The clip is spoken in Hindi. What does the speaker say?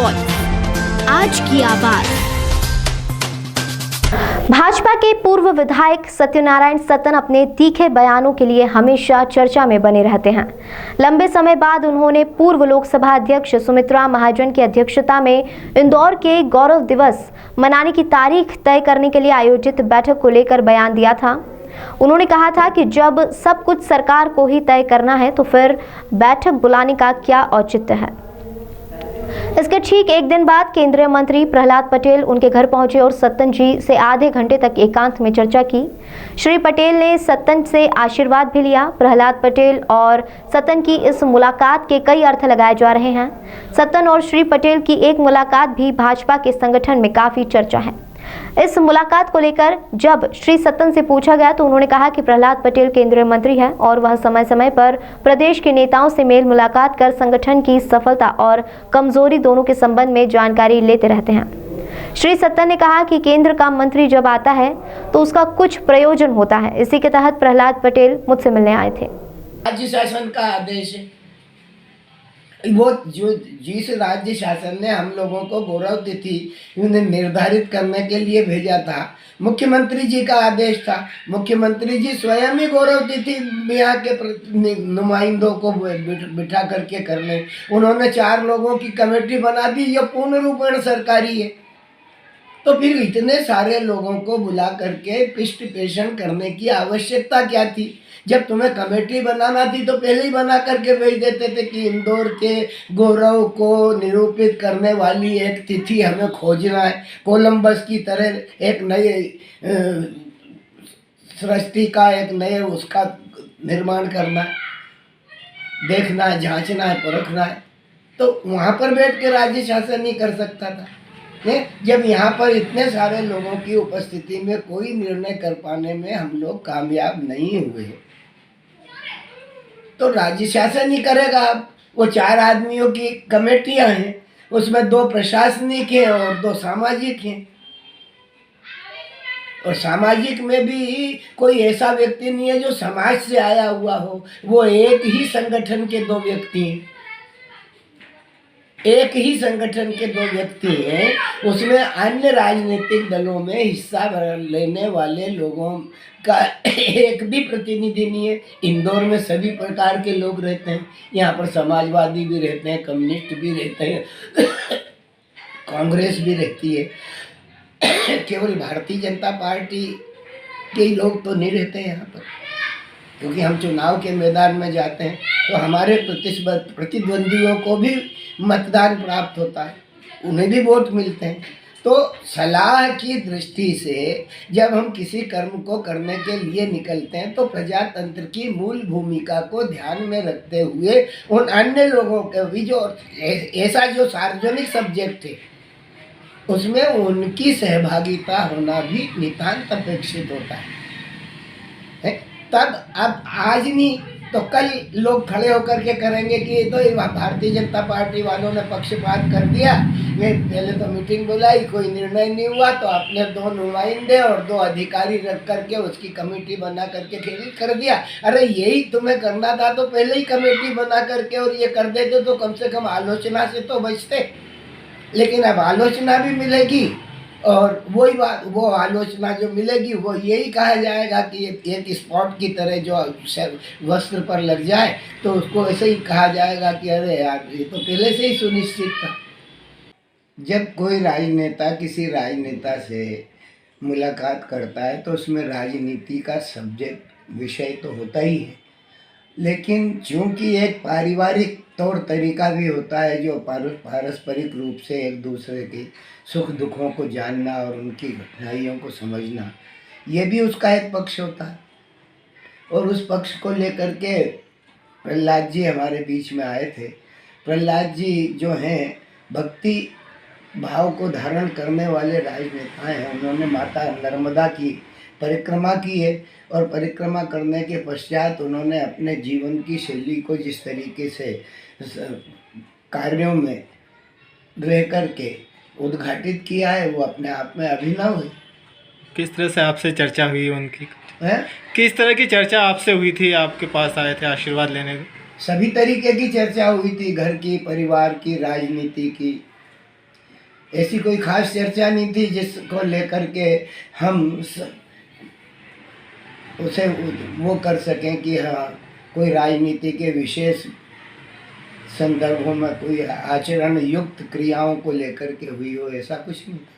वॉइस, आज की आवाज। भाजपा के पूर्व विधायक सत्यनारायण सत्तन अपने तीखे बयानों के लिए हमेशा चर्चा में बने रहते हैं। लंबे समय बाद उन्होंने पूर्व लोकसभा अध्यक्ष सुमित्रा महाजन की अध्यक्षता में इंदौर के गौरव दिवस मनाने की तारीख तय करने के लिए आयोजित बैठक को लेकर बयान दिया था। उन्होंने कहा था कि जब सब कुछ सरकार को ही तय करना है तो फिर बैठक बुलाने का क्या औचित्य है। इसके ठीक एक दिन बाद केंद्रीय मंत्री प्रहलाद पटेल उनके घर पहुंचे और सत्तन जी से आधे घंटे तक एकांत में चर्चा की। श्री पटेल ने सत्तन से आशीर्वाद भी लिया। प्रहलाद पटेल और सत्तन की इस मुलाकात के कई अर्थ लगाए जा रहे हैं। सत्तन और श्री पटेल की एक मुलाकात भी भाजपा के संगठन में काफी चर्चा है। इस मुलाकात को लेकर जब श्री सत्तन से पूछा गया तो उन्होंने कहा कि प्रहलाद पटेल केंद्रीय मंत्री हैं और वह समय समय पर प्रदेश के नेताओं से मेल मुलाकात कर संगठन की सफलता और कमजोरी दोनों के संबंध में जानकारी लेते रहते हैं। श्री सत्तन ने कहा कि केंद्र का मंत्री जब आता है तो उसका कुछ प्रयोजन होता है। इसी के तहत प्रहलाद पटेल मुझसे मिलने आए थे। राज्य शासन का आदेश है, वो जो जिस राज्य शासन ने हम लोगों को गौरव तिथि उन्हें निर्धारित करने के लिए भेजा था, मुख्यमंत्री जी का आदेश था। मुख्यमंत्री जी स्वयं ही गौरव तिथि यहाँ के नुमाइंदों को बिठा करके करने, उन्होंने 4 लोगों की कमेटी बना दी। ये पूर्ण रूपेण सरकारी है, तो फिर इतने सारे लोगों को बुला करके पृष्ठ पेषण करने की आवश्यकता क्या थी? जब तुम्हें कमेटी बनाना थी तो पहले ही बना करके भेज देते थे कि इंदौर के गौरव को निरूपित करने वाली एक तिथि हमें खोजना है। कोलंबस की तरह एक नए सृष्टि का एक नए उसका निर्माण करना है, देखना है, जांचना है, परखना है। तो वहाँ पर बैठ के राज्य शासन नहीं कर सकता था। जब यहाँ पर इतने सारे लोगों की उपस्थिति में कोई निर्णय कर पाने में हम लोग कामयाब नहीं हुए तो राज्य शासन ही करेगा। अब वो 4 आदमियों की कमेटियां हैं, उसमें 2 प्रशासनिक हैं और 2 सामाजिक हैं। और सामाजिक में भी कोई ऐसा व्यक्ति नहीं है जो समाज से आया हुआ हो। वो एक ही संगठन के 2 व्यक्ति हैं, एक ही संगठन के 2 व्यक्ति हैं। उसमें अन्य राजनीतिक दलों में हिस्सा लेने वाले लोगों का एक भी प्रतिनिधि नहीं है। इंदौर में सभी प्रकार के लोग रहते हैं। यहाँ पर समाजवादी भी रहते हैं, कम्युनिस्ट भी रहते हैं, कांग्रेस भी रहती है। केवल भारतीय जनता पार्टी के ही लोग तो नहीं रहते यहाँ पर, क्योंकि हम चुनाव के मैदान में जाते हैं तो हमारे प्रतिद्वंदियों को भी मतदान प्राप्त होता है, उन्हें भी वोट मिलते हैं। तो सलाह की दृष्टि से जब हम किसी कर्म को करने के लिए निकलते हैं तो प्रजातंत्र की मूल भूमिका को ध्यान में रखते हुए उन अन्य लोगों के भी जो ऐसा जो सार्वजनिक सब्जेक्ट है उसमें उनकी सहभागिता होना भी नितांत अपेक्षित होता है। तब अब आज नहीं तो कल लोग खड़े होकर के करेंगे कि ये तो भारतीय जनता पार्टी वालों ने पक्षपात कर दिया। वे पहले तो मीटिंग बुलाई, कोई निर्णय नहीं हुआ तो अपने 2 नुमाइंदे और 2 अधिकारी रख करके उसकी कमेटी बना करके खेल कर दिया। अरे यही तुम्हें करना था तो पहले ही कमेटी बना करके और ये कर देते तो कम से कम आलोचना से तो बचते। लेकिन अब आलोचना भी मिलेगी और वही बात, वो आलोचना जो मिलेगी वो यही कहा जाएगा कि एक स्पॉट की तरह जो वस्त्र पर लग जाए तो उसको ऐसे ही कहा जाएगा कि अरे यार ये तो पहले से ही सुनिश्चित था। जब कोई राजनेता किसी राजनेता से मुलाकात करता है तो उसमें राजनीति का सब्जेक्ट विषय तो होता ही है, लेकिन चूँकि एक पारिवारिक तौर तरीका भी होता है जो पारस्परिक रूप से एक दूसरे के सुख दुखों को जानना और उनकी घटनाइयों को समझना, ये भी उसका एक पक्ष होता है। और उस पक्ष को लेकर के प्रहलाद जी हमारे बीच में आए थे। प्रहलाद जी जो हैं भक्ति भाव को धारण करने वाले राजनेता हैं। उन्होंने माता नर्मदा की परिक्रमा की है और परिक्रमा करने के पश्चात उन्होंने अपने जीवन की शैली को जिस तरीके से कार्यों में रह कर के उद्घाटित किया है वो अपने आप में अभिनव है। किस तरह से आपसे चर्चा हुई उनकी किस तरह की चर्चा आपसे हुई थी? आपके पास आए थे आशीर्वाद लेने? सभी तरीके की चर्चा हुई थी, घर की, परिवार की, राजनीति की, ऐसी कोई खास चर्चा नहीं थी जिसको लेकर के हम उसे वो कर सकें कि हाँ कोई राजनीति के विशेष संदर्भों में कोई आचरण युक्त क्रियाओं को लेकर के हुई हो, ऐसा कुछ नहीं था।